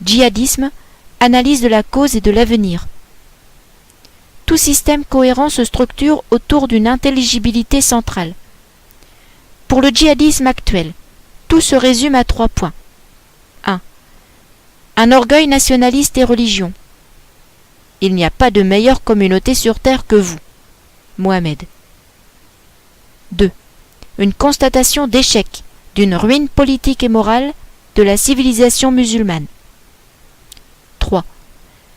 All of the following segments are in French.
Djihadisme, analyse de la cause et de l'avenir. Tout système cohérent se structure autour d'une intelligibilité centrale. Pour le djihadisme actuel, tout se résume à 3 points. 1. Un orgueil nationaliste et religion. Il n'y a pas de meilleure communauté sur terre que vous. Mohamed. 2. Une constatation d'échec, d'une ruine politique et morale de la civilisation musulmane. 3.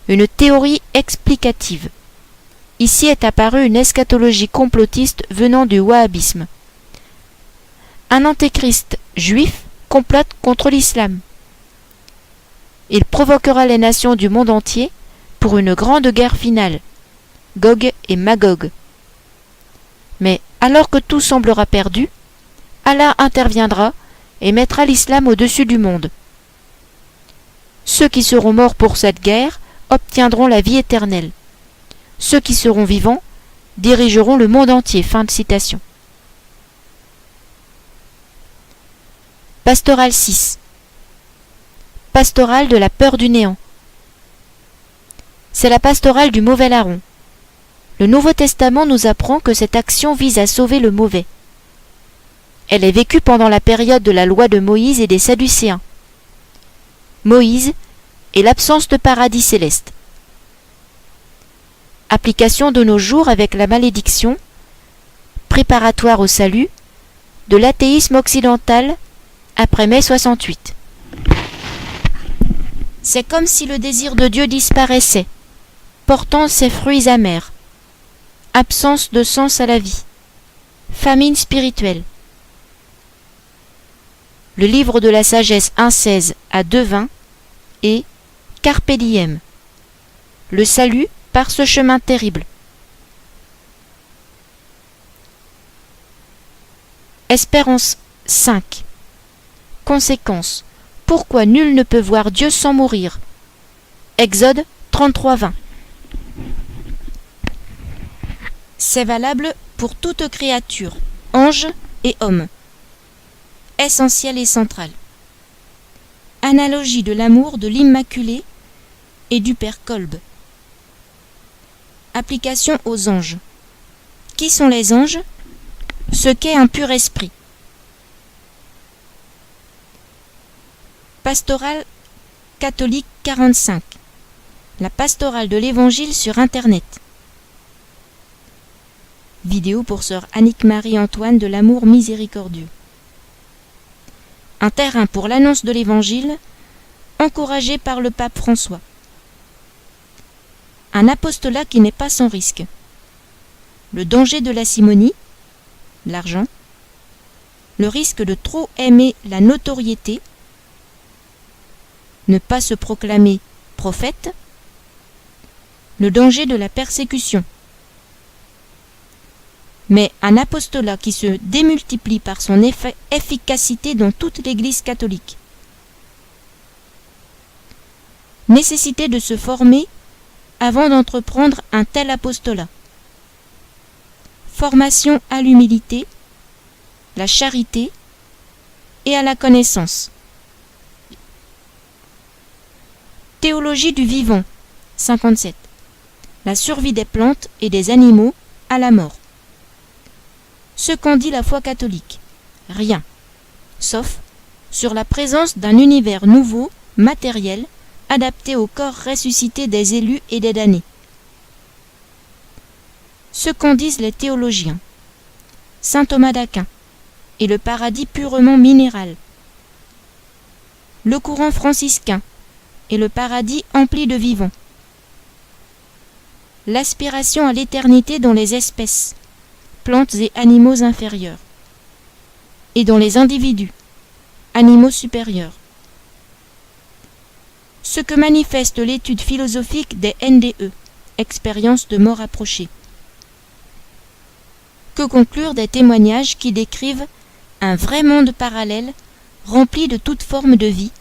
Une théorie explicative. Ici est apparue une eschatologie complotiste venant du wahhabisme. Un antéchrist juif complote contre l'islam. Il provoquera les nations du monde entier pour une grande guerre finale, Gog et Magog. Mais alors que tout semblera perdu, Allah interviendra et mettra l'islam au-dessus du monde. Ceux qui seront morts pour cette guerre obtiendront la vie éternelle. Ceux qui seront vivants dirigeront le monde entier. Fin de citation. Pastorale 6. Pastorale de la peur du néant. C'est la pastorale du mauvais larron. Le Nouveau Testament nous apprend que cette action vise à sauver le mauvais. Elle est vécue pendant la période de la loi de Moïse et des Sadducéens. Moïse et l'absence de paradis céleste. Application de nos jours avec la malédiction, préparatoire au salut, de l'athéisme occidental après mai 68. C'est comme si le désir de Dieu disparaissait, portant ses fruits amers. Absence de sens à la vie. Famine spirituelle. Le livre de la sagesse 1.16 à 2.20 et Carpe diem. Le salut par ce chemin terrible. Espérance 5. Conséquence. Pourquoi nul ne peut voir Dieu sans mourir. Exode 33.20. C'est valable pour toute créature, ange et homme. Essentiel et central. Analogie de l'amour de l'Immaculée et du Père Kolb. Application aux anges. Qui sont les anges? Ce qu'est un pur esprit. Pastorale catholique 45. La pastorale de l'Évangile sur Internet. Vidéo pour sœur Annick Marie-Antoine de l'Amour Miséricordieux. Un terrain pour l'annonce de l'Évangile, encouragé par le pape François. Un apostolat qui n'est pas sans risque. Le danger de la simonie, l'argent. Le risque de trop aimer la notoriété. Ne pas se proclamer prophète. Le danger de la persécution. Mais un apostolat qui se démultiplie par son efficacité dans toute l'Église catholique. Nécessité de se former avant d'entreprendre un tel apostolat. Formation à l'humilité, la charité et à la connaissance. Théologie du vivant, 57. La survie des plantes et des animaux à la mort. Ce qu'en dit la foi catholique, rien, sauf sur la présence d'un univers nouveau, matériel, adapté au corps ressuscité des élus et des damnés. Ce qu'en disent les théologiens, saint Thomas d'Aquin, et le paradis purement minéral, le courant franciscain, et le paradis empli de vivants, l'aspiration à l'éternité dans les espèces, plantes et animaux inférieurs, et dans les individus, animaux supérieurs. Ce que manifeste l'étude philosophique des NDE, expériences de mort approchée. Que conclure des témoignages qui décrivent un vrai monde parallèle, rempli de toutes formes de vie,